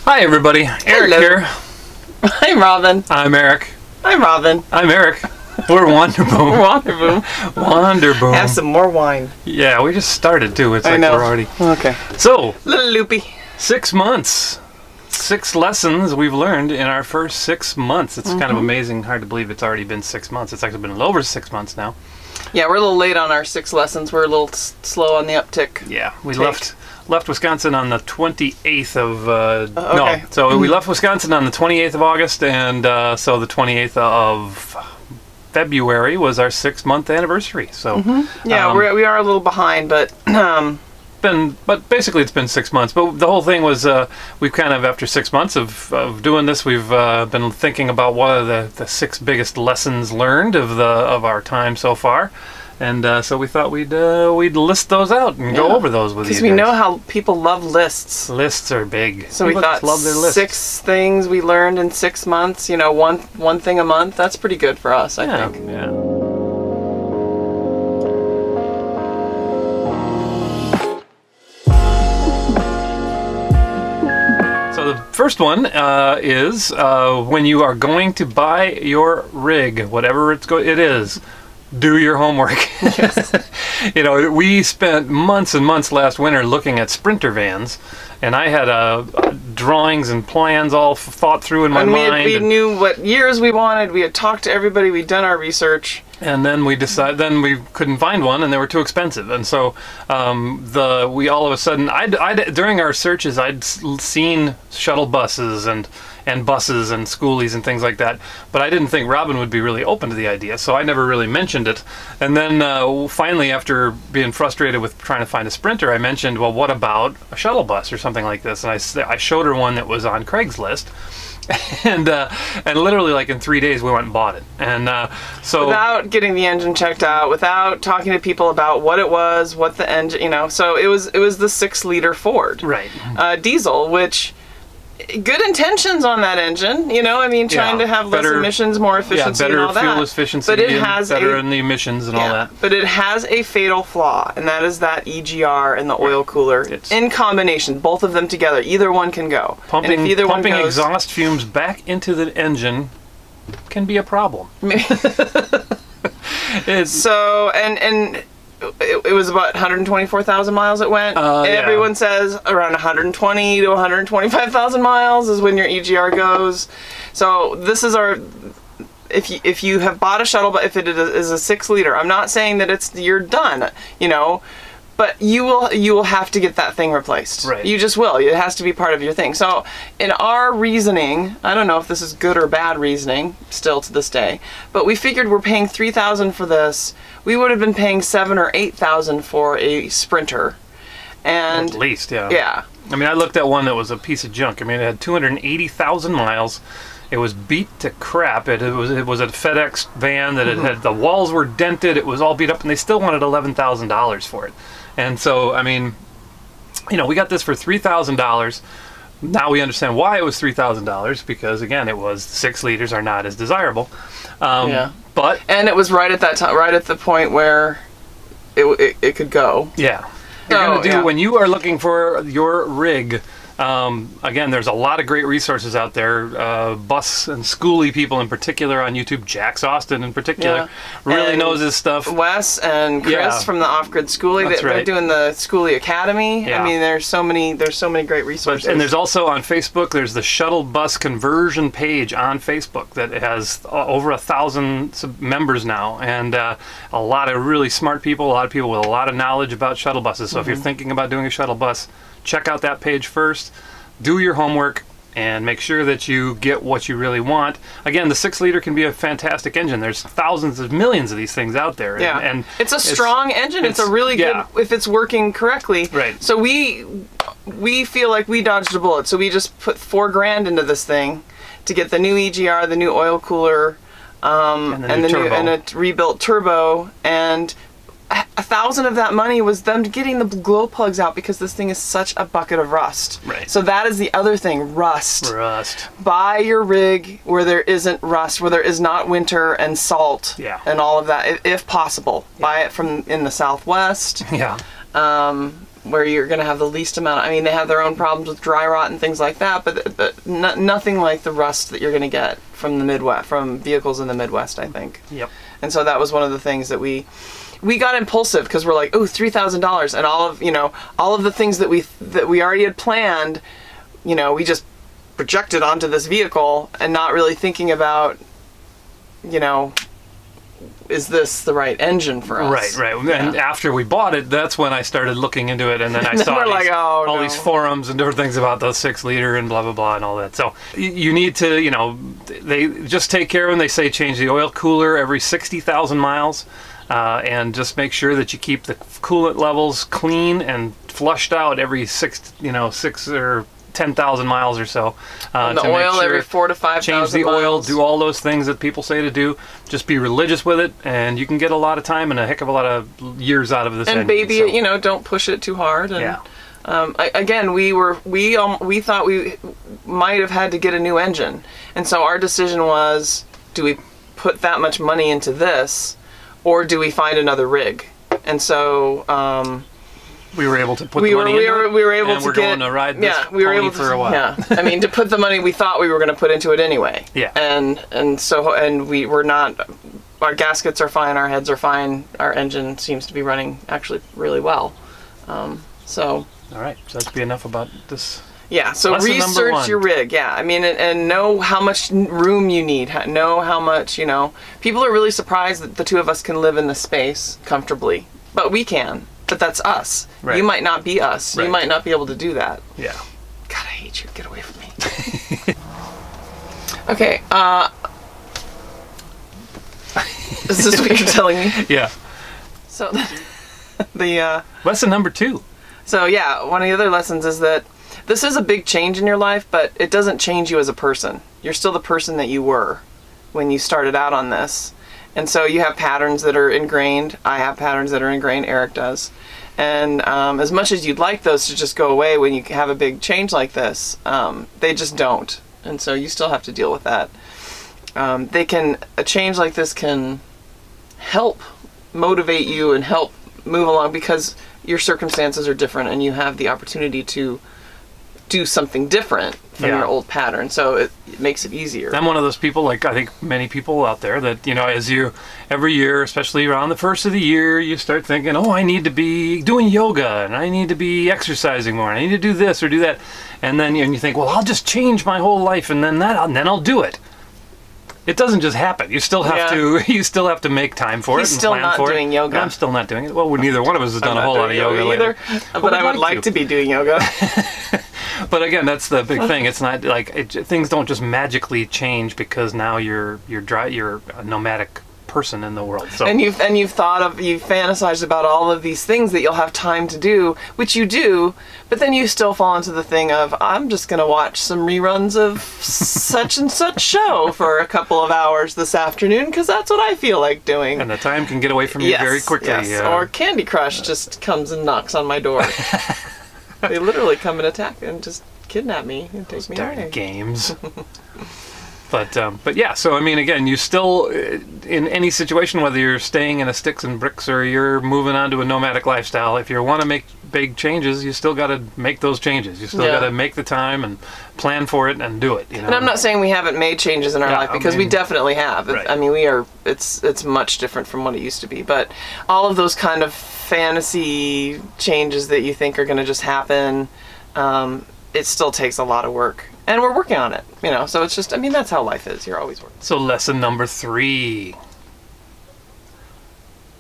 Hi everybody, Eric here. I'm Robin. I'm Eric. I'm Robin. I'm Eric. We're Wonder Boom. Wonder Boom. Wonder Boom. Have some more wine. Yeah, we just started too. It's I like know. we're already. Okay. So, Little loopy. 6 months. 6 lessons we've learned in our first 6 months. It's kind of amazing, hard to believe it's already been 6 months. It's actually been a little over 6 months now. Yeah, we're a little late on our 6 lessons. We're a little slow on the uptick. Yeah, we left Wisconsin on the 28th of okay. no. So we left Wisconsin on the 28th of August, and so the 28th of February was our 6-month anniversary. So yeah, we are a little behind, but but basically it's been 6 months. But the whole thing was we've kind of, after 6 months of doing this, we've been thinking about what are the 6 biggest lessons learned of our time so far. And so we thought we'd list those out and go over those with you. because we know how people love lists. Lists are big. So People we thought just love their lists. 6 things we learned in 6 months. You know, one thing a month. That's pretty good for us, I think. Yeah. So the first one is when you are going to buy your rig, whatever it is, do your homework. You know, we spent months and months last winter looking at Sprinter vans, and I had drawings and plans all thought through in my mind. We knew what years we wanted. We had talked to everybody. We'd done our research. And then we decided. Then we couldn't find one, and they were too expensive. And so we all of a sudden, during our searches, I'd seen shuttle buses and buses and schoolies and things like that, but I didn't think Robin would be really open to the idea, so I never really mentioned it. And then finally, after being frustrated with trying to find a Sprinter, I mentioned, well, what about a shuttle bus or something like this? And I showed her one that was on Craigslist. And literally, like, in 3 days we went and bought it. And so without getting the engine checked out, without talking to people about what it was, what the engine, you know. So it was the 6-liter Ford, right? Diesel, which good intentions on that engine, you know. I mean, trying to have less emissions, more efficiency, better and all that. Fuel efficiency, but it has better in the emissions and all that. But it has a fatal flaw, and that is that EGR and the oil cooler in combination. Both of them together, either one can go. Pumping, and if either one goes, exhaust fumes back into the engine can be a problem. So it was about 124,000 miles it went. Everyone says around 120 to 125,000 miles is when your EGR goes. So this is our, if you have bought a shuttle, but if it is a 6-liter, I'm not saying that you're done, you know, but you will have to get that thing replaced. Right. You just will. It has to be part of your thing. So in our reasoning, I don't know if this is good or bad reasoning still to this day, but we figured we're paying $3,000 for this. We would have been paying $7,000 or $8,000 for a Sprinter. And at least, yeah. Yeah. I mean, I looked at one that was a piece of junk. I mean, it had 280,000 miles. It was beat to crap. It was a FedEx van that it had, the walls were dented. It was all beat up, and they still wanted $11,000 for it. And so, I mean, you know, we got this for $3,000. Now we understand why it was $3,000, because again, it was 6 liters are not as desirable. But and it was right at that time, right at the point where it could go. Yeah. You're gonna do when you are looking for your rig. Again, there's a lot of great resources out there. Bus and schoolie people in particular on YouTube. Jax Austin in particular really knows his stuff. Wes and Chris from the Off-Grid Schoolie. They're doing the Schoolie Academy. Yeah. I mean, there's so many great resources. And there's also on Facebook, there's the shuttle bus conversion page on Facebook that has over 1,000 members now, and a lot of really smart people, a lot of people with a lot of knowledge about shuttle buses. So if you're thinking about doing a shuttle bus, check out that page first, do your homework, and make sure that you get what you really want. Again, the 6-liter can be a fantastic engine. There's thousands of millions of these things out there. Yeah. And it's a strong engine. It's a really good, if it's working correctly. Right. So we feel like we dodged a bullet. So we just put $4,000 into this thing to get the new EGR, the new oil cooler, and a rebuilt turbo, and $1,000 of that money was them getting the glow plugs out, because this thing is such a bucket of rust. Right. So that is the other thing, rust. Rust. Buy your rig where there isn't rust, where there is not winter and salt and all of that, if possible. Buy it from in the Southwest. Yeah. where you're going to have the least amount. I mean, they have their own problems with dry rot and things like that, but nothing like the rust that you're going to get from the Midwest, from vehicles in the Midwest, I think. Yep. And so that was one of the things that we got impulsive, because we're like, oh, $3,000, and all of the things that we already had planned, we just projected onto this vehicle and not really thinking about, is this the right engine for us? Right. Yeah. And after we bought it, that's when I started looking into it, and then I saw all these forums and different things about the 6-liter and blah, blah, blah, and all that. So you need to, they just take care of them. They say change the oil cooler every 60,000 miles, and just make sure that you keep the coolant levels clean and flushed out every 6 or 10,000 miles or so. And the oil every 4,000 to 5,000 Change the miles. oil, do all those things that people say to do. Just be religious with it, and you can get a lot of time and a heck of a lot of years out of this engine. And baby it, don't push it too hard. And, yeah. Again, we thought we might have had to get a new engine, and so our decision was: do we put that much money into this, or do we find another rig? And so. We were able to put the money into it, we were able and to we're going to ride this pony for a while. Yeah, I mean, to put the money we thought we were going to put into it anyway. Yeah. And we were not. Our gaskets are fine. Our heads are fine. Our engine seems to be running actually really well. So. All right. So that'd be enough about this. Yeah. So Lesson research your rig. Yeah. I mean, and know how much room you need. Know how much. People are really surprised that the two of us can live in this space comfortably, but we can. But that's us. Right. You might not be us. Right. You might not be able to do that. Yeah. God, I hate you. Get away from me. Okay. Is this what you're telling me? Yeah. So, the lesson number 2. So yeah, one of the other lessons is that this is a big change in your life, but it doesn't change you as a person. You're still the person that you were when you started out on this. And so you have patterns that are ingrained. I have patterns that are ingrained. Eric does. And as much as you'd like those to just go away when you have a big change like this, they just don't. And so you still have to deal with that. A change like this can help motivate you and help move along because your circumstances are different and you have the opportunity to do something different from your old pattern, so it makes it easier. I'm one of those people, like I think many people out there, that as you every year, especially around the first of the year, you start thinking, oh, I need to be doing yoga and I need to be exercising more and I need to do this or do that, and then you think, well, I'll just change my whole life and then I'll do it. It doesn't just happen. You still have to. You still have to make time for it and plan for it. He's still not doing yoga. I'm still not doing it. Well, neither one of us has done a whole lot of yoga lately. But I would like to be doing yoga. But again, that's the big thing. It's not like things don't just magically change because now you're a nomadic person in the world. So you've fantasized about all of these things that you'll have time to do, which you do, but then you still fall into the thing of, I'm just going to watch some reruns of such and such show for a couple of hours this afternoon because that's what I feel like doing. And the time can get away from you very quickly. Yes. Or Candy Crush just comes and knocks on my door. They literally come and attack and just kidnap me and take me away. Games. But yeah, so I mean, again, you still, in any situation, whether you're staying in a sticks and bricks or you're moving on to a nomadic lifestyle, if you want to make big changes, you still got to make those changes. You still got to make the time and plan for it and do it. And I'm not saying we haven't made changes in our life, because we definitely have. Right. I mean, it's much different from what it used to be. But all of those kind of fantasy changes that you think are going to just happen, it still takes a lot of work. And we're working on it, so it's just, I mean, that's how life is. You're always working. So lesson number 3.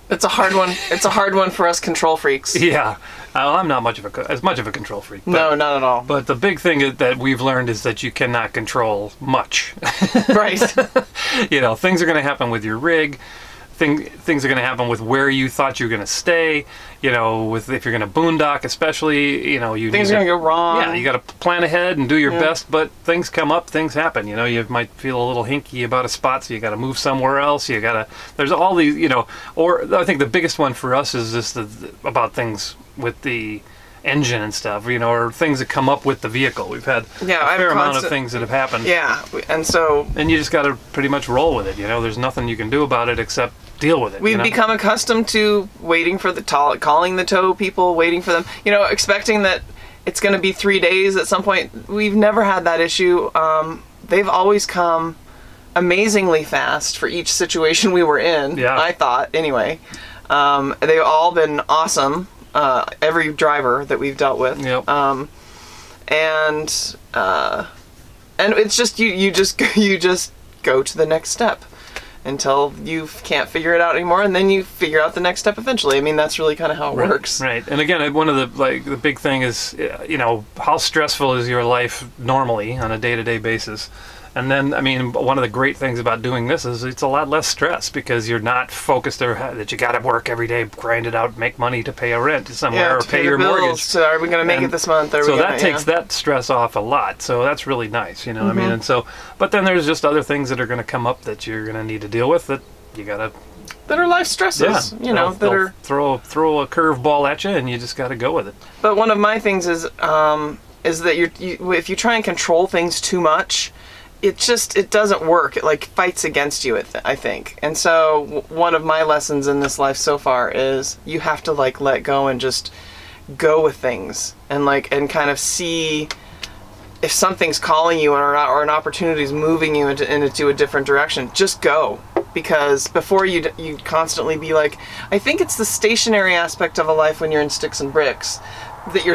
It's a hard one. It's a hard one for us control freaks. Yeah. I'm not as much of a control freak. But, no, not at all. But the big thing that we've learned is that you cannot control much. Right. Things are going to happen with your rig. Things are going to happen with where you thought you were going to stay, if you're going to boondock, especially, things are going to go wrong. Yeah, you got to plan ahead and do your best, but things come up, things happen. You might feel a little hinky about a spot, so you got to move somewhere else. There's all these, or I think the biggest one for us is just about things with the engine and stuff, or things that come up with the vehicle. We've had a fair amount of things that have happened. Yeah, and you just got to pretty much roll with it. There's nothing you can do about it except deal with it. We've become accustomed to waiting for the calling the tow people, waiting for them, expecting that it's going to be 3 days at some point. We've never had that issue. They've always come amazingly fast for each situation we were in. Yeah. I thought, anyway. They've all been awesome. Every driver that we've dealt with. Yep. And it's just you just go to the next step until you can't figure it out anymore, and then you figure out the next step eventually. I mean, that's really kind of how it works. Right. And again, one of the big thing is, how stressful is your life normally on a day-to-day basis? And then, I mean, one of the great things about doing this is it's a lot less stress because you're not focused that you got to work every day, grind it out, make money to pay a rent somewhere or pay your mortgage. So are we going to make it this month? So that takes that stress off a lot. So that's really nice, I mean, and so, but then there's just other things that are going to come up that you're going to need to deal with that you got to. That are life stresses, they'll throw a curveball at you, and you just got to go with it. But one of my things is that if you try and control things too much, it doesn't work. It like fights against you, I think. And so one of my lessons in this life so far is you have to like let go and just go with things and kind of see if something's calling you or an opportunity is moving you into a different direction. Just go. Because before you constantly be like, I think it's the stationary aspect of a life when you're in sticks and bricks that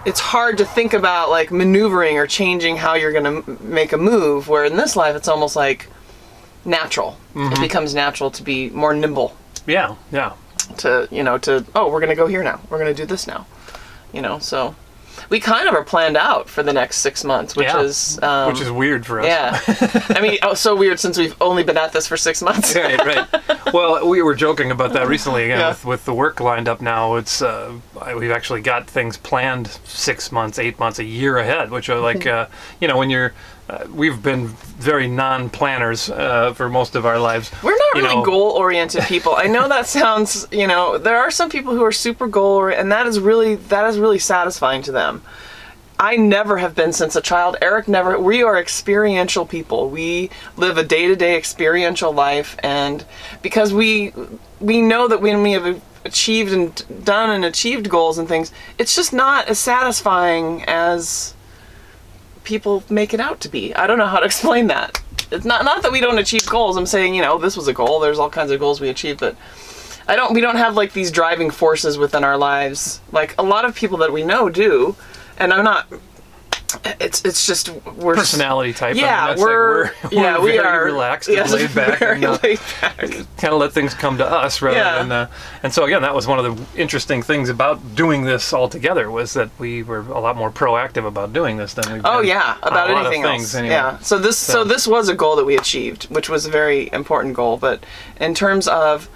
it's hard to think about like maneuvering or changing how you're going to make a move, where in this life it's almost like natural. It becomes natural to be more nimble. Yeah. We're going to go here now. We're going to do this now. So we kind of are planned out for the next 6 months, which is weird for us. Yeah. I mean, so weird since we've only been at this for 6 months. Right. Well, we were joking about that recently again with the work lined up now. It's we've actually got things planned 6 months, 8 months, a year ahead, which are like when you're we've been very non-planners for most of our lives. We're not really goal-oriented people. I know that sounds, there are some people who are super goal-oriented, and that is really satisfying to them. I never have been since a child. Eric never. We are experiential people. We live a day-to-day experiential life, and because we know that when we have achieved goals and things, it's just not as satisfying as people make it out to be. I don't know how to explain that. It's not that we don't achieve goals. I'm saying, this was a goal. There's all kinds of goals we achieve, but we don't have like these driving forces within our lives like a lot of people that we know do. And I'm not. It's just we're personality type. Yeah, I mean, we are relaxed and laid back, kind of let things come to us rather than. And so again, that was one of the interesting things about doing this all together was that we were a lot more proactive about doing this than we've been about anything else. Anyway. Yeah. So this was a goal that we achieved, which was a very important goal. But in terms of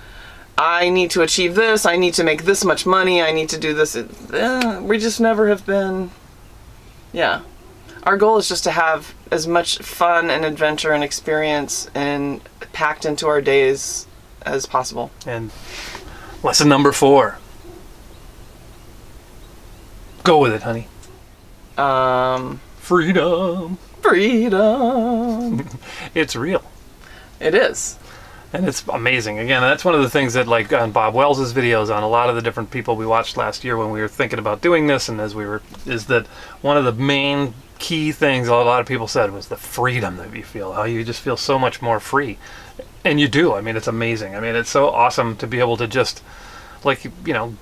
I need to achieve this, I need to make this much money, I need to do this. We just never have been, Our goal is just to have as much fun and adventure and experience and packed into our days as possible. And lesson number 4. Go with it, honey. Freedom. Freedom. It's real. It is. And it's amazing. Again, that's one of the things that, like on Bob Wells's videos, on a lot of the different people we watched last year when we were thinking about doing this, and is that one of the main key things a lot of people said was the freedom that you feel, how you just feel so much more free. And you do. I mean, it's amazing. I mean, it's so awesome to be able to just,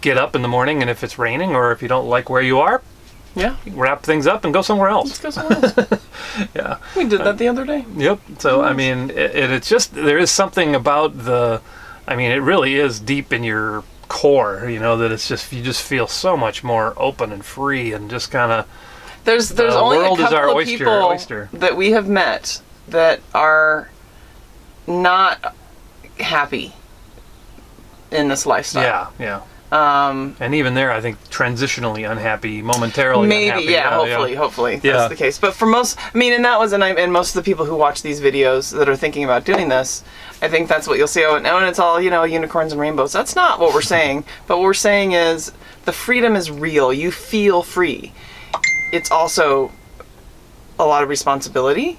get up in the morning, and if it's raining or if you don't like where you are, wrap things up and go somewhere else. Let's go somewhere else. Yeah. We did that the other day. Yep. So, I mean, it's just, there is something about it really is deep in your core, that it's just, you just feel so much more open and free and just kind of, There's only a couple of people that we have met that are not happy in this lifestyle. Yeah. And even there, I think transitionally unhappy, momentarily maybe, unhappy. hopefully that's the case. But for most, and most of the people who watch these videos that are thinking about doing this, I think that's what you'll see. And it's all, unicorns and rainbows. That's not what we're saying. But what we're saying is the freedom is real. You feel free. It's also a lot of responsibility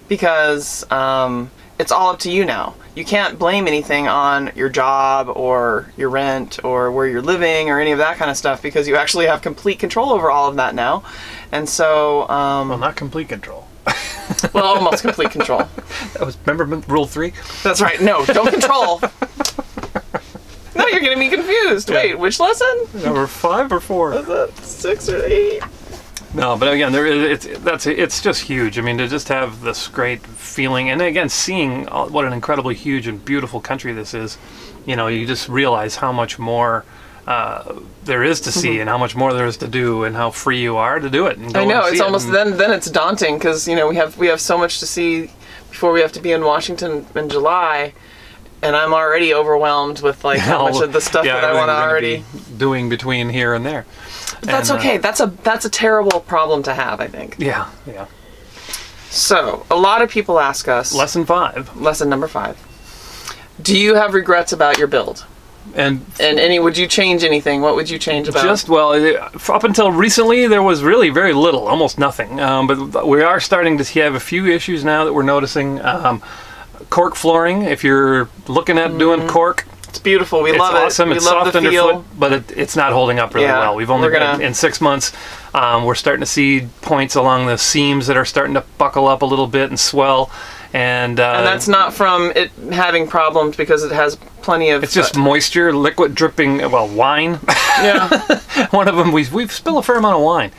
because, and it's all up to you now. You can't blame anything on your job or your rent or where you're living or any of that kind of stuff, because you actually have complete control over all of that now. And so... well, not complete control. Well, almost complete control. That was, remember rule 3? That's right. No, don't control. No, you're getting me confused. Yeah. Wait, which lesson? Number 5 or 4? Is that 6 or 8? No, but again, it's just huge. I mean, to just have this great feeling, and again, seeing what an incredibly huge and beautiful country this is, you know, you just realize how much more there is to see, and how much more there is to do, and how free you are to do it. And go I know, and it's almost it. then it's daunting, because you know we have so much to see before we have to be in Washington in July. And I'm already overwhelmed with like how much of the stuff that I want to already doing between here and there. But that's okay. That's a terrible problem to have, I think. Yeah, yeah. So a lot of people ask us. Lesson number 5. Do you have regrets about your build? And would you change anything? What would you change about? Just, well, up until recently, there was really very little, almost nothing. But we are starting to have a few issues now that we're noticing. Cork flooring, if you're looking at doing cork, it's beautiful. We love it. It's awesome. It's soft underfoot, but it's not holding up really well. We've only been in 6 months. We're starting to see points along the seams that are starting to buckle up a little bit and swell. And that's not from it having problems, because it has plenty of... It's just moisture, liquid dripping, well, wine. Yeah. One of them, we've spilled a fair amount of wine.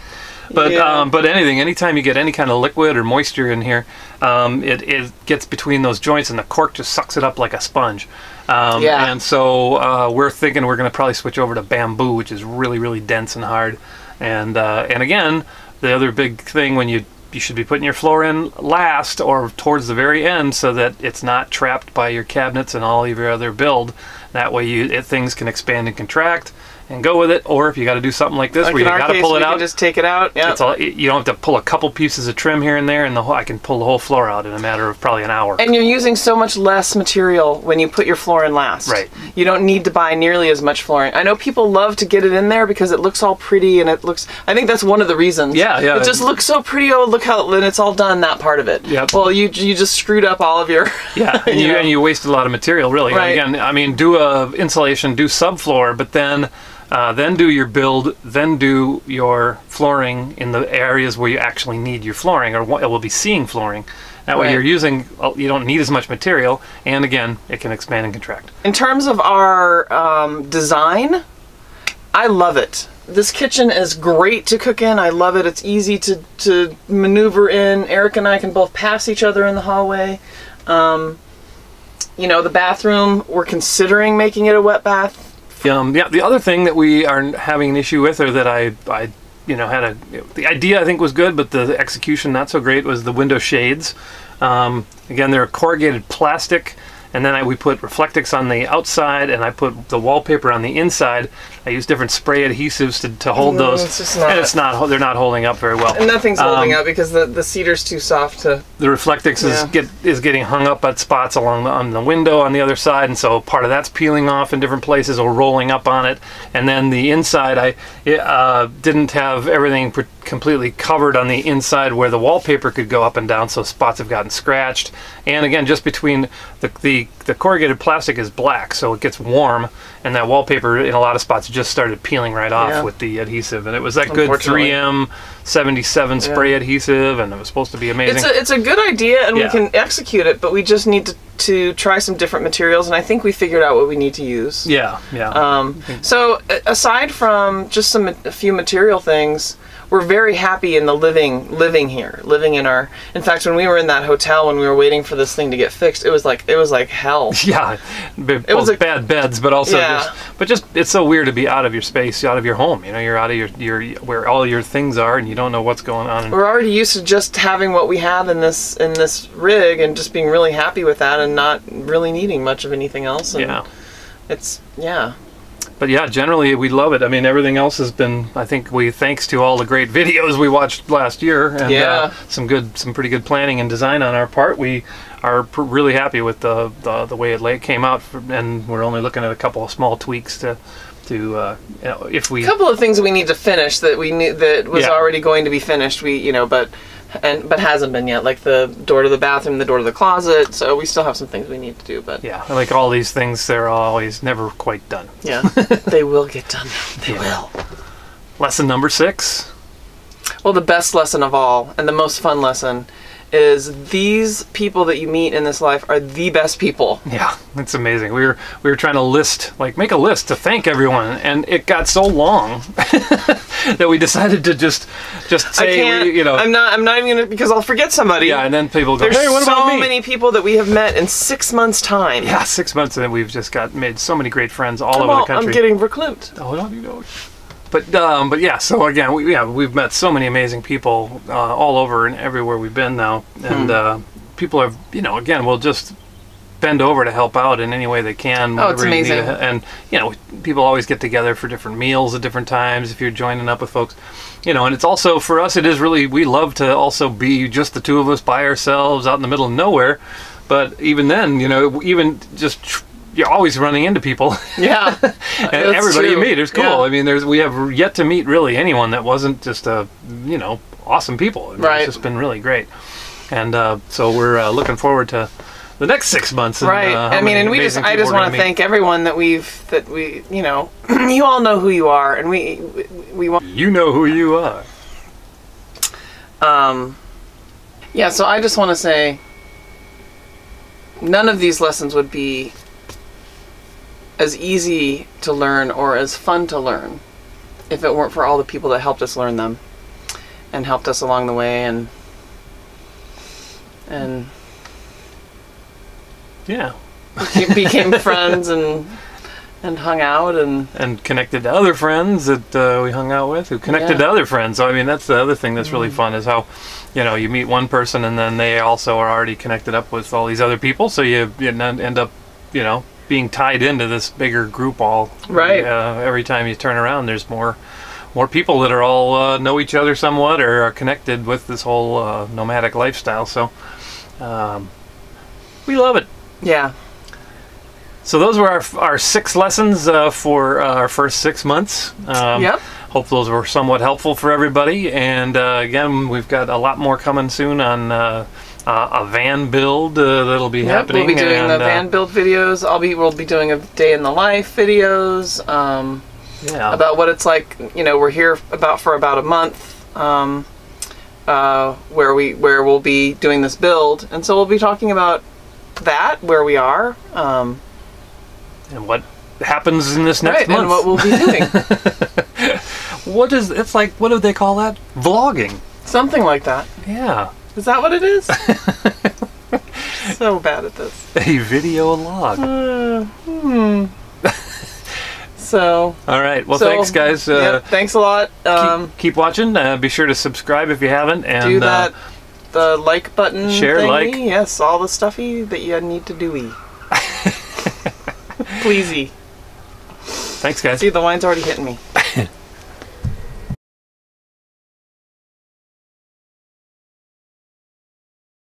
But but anytime you get any kind of liquid or moisture in here, it gets between those joints, and the cork just sucks it up like a sponge. And so we're thinking we're going to probably switch over to bamboo, which is really, really dense and hard. And again, the other big thing, when you should be putting your floor in last or towards the very end, so that it's not trapped by your cabinets and all of your other build. That way things can expand and contract and go with it. Or if you got to do something like this, like where you got to pull it out, just take it out. Yeah, you don't have to pull a couple pieces of trim here and there, and I can pull the whole floor out in a matter of probably an hour. And you're using so much less material when you put your floor in last. Right. You don't need to buy nearly as much flooring. I know people love to get it in there because it looks all pretty, and it looks. I think that's one of the reasons. Yeah, yeah. It just looks so pretty. Oh, look how, and it's all done, that part of it. Yep. Well, you just screwed up all of your. Yeah, and you wasted a lot of material, really. Right. Again, I mean, do a insulation, do subfloor, but then do your build, then do your flooring in the areas where you actually need your flooring, or will be seeing flooring. That way you don't need as much material, and again, it can expand and contract. In terms of our design, I love it. This kitchen is great to cook in. I love it. It's easy to maneuver in. Eric and I can both pass each other in the hallway. You know, the bathroom, we're considering making it a wet bath. Yeah, the other thing that we are having an issue with, or that I the idea I think was good, but the execution not so great, was the window shades. Again, they're corrugated plastic, and then we put Reflectix on the outside, and I put the wallpaper on the inside. I use different spray adhesives to hold those, and they're not holding up very well. And nothing's holding up because the cedar's too soft to. The Reflectix is getting hung up at spots on the window on the other side, and so part of that's peeling off in different places or rolling up on it. And then the inside, I didn't have everything completely covered on the inside where the wallpaper could go up and down, so spots have gotten scratched. And again, just between the corrugated plastic is black, so it gets warm, and that wallpaper in a lot of spots just started peeling right off with the adhesive. And it was that good 3M 77 spray adhesive, and it was supposed to be amazing. It's a good idea, and we can execute it, but we just need to try some different materials, and I think we figured out what we need to use. Yeah. So aside from just a few material things, we're very happy in the living here, living in our. In fact, when we were in that hotel, when we were waiting for this thing to get fixed, it was like hell. Yeah, it was bad beds, but also just it's so weird to be out of your space, out of your home. You know, you're out of your where all your things are, and you don't know what's going on. We're already used to just having what we have in this rig, and just being really happy with that, and not really needing much of anything else. And But yeah, generally we love it. I mean, everything else has been, I think, thanks to all the great videos we watched last year, and some pretty good planning and design on our part, we are really happy with the way it came out, and we're only looking at a couple of small tweaks to if we. A couple of things we need to finish that we knew that was already going to be finished. But but hasn't been yet. Like the door to the bathroom, the door to the closet. So we still have some things we need to do. But yeah, like all these things, they're always never quite done. Yeah, they will get done. They will. Lesson number 6. Well, the best lesson of all, and the most fun lesson, is these people that you meet in this life are the best people. Yeah, it's amazing. We were trying to make a list to thank everyone, and it got so long that we decided to just say, I'm not even gonna, because I'll forget somebody. Yeah, and then people go, There's hey, what about me? so many people that we have met in 6 months' time. Yeah, 6 months, and we've just made so many great friends all over the country. I'm getting verklempt. Oh, no, you know. But yeah, so again, we've met so many amazing people all over and everywhere we've been now, and people have, again, will just bend over to help out in any way they can. Oh, it's amazing. And people always get together for different meals at different times if you're joining up with folks, and it's also, for us, it is really, we love to also be just the two of us by ourselves out in the middle of nowhere. But even then, even just you're always running into people. Yeah. And everybody you meet is cool. Yeah. I mean, we have yet to meet really anyone that wasn't just awesome people. I mean, right. It's just been really great. And so we're looking forward to the next 6 months. And, right. I mean, and I just want to thank everyone that we you all know who you are, and we want. You know who you are. Yeah. So I just want to say, none of these lessons would be as easy to learn or as fun to learn if it weren't for all the people that helped us learn them and helped us along the way and yeah, became friends and hung out and connected to other friends that we hung out with who connected to other friends. So I mean, that's the other thing that's really fun, is how you meet one person and then they also are already connected up with all these other people, so you end up being tied into this bigger group right. Every time you turn around, there's more people that are all know each other somewhat or are connected with this whole nomadic lifestyle. So we love it. Yeah. So those were our 6 lessons for our first 6 months. Yep. Hope those were somewhat helpful for everybody. And again, we've got a lot more coming soon on a van build that'll be happening. We'll be doing the van build videos. We'll be doing a day in the life videos. About what it's like. We're here for about a month. Where we'll be doing this build, and so we'll be talking about that, where we are, and what happens in this next month, and what we'll be doing. What do they call that? Vlogging. Something like that. Yeah. Is that what it is? So bad at this. A video log. So. All right. Well, thanks, guys. Thanks a lot. Keep watching. Be sure to subscribe if you haven't. And do that. The like button. Share, thingy. like. Yes, all the stuffy that you need to do. Pleasey. Thanks, guys. See, the wine's already hitting me.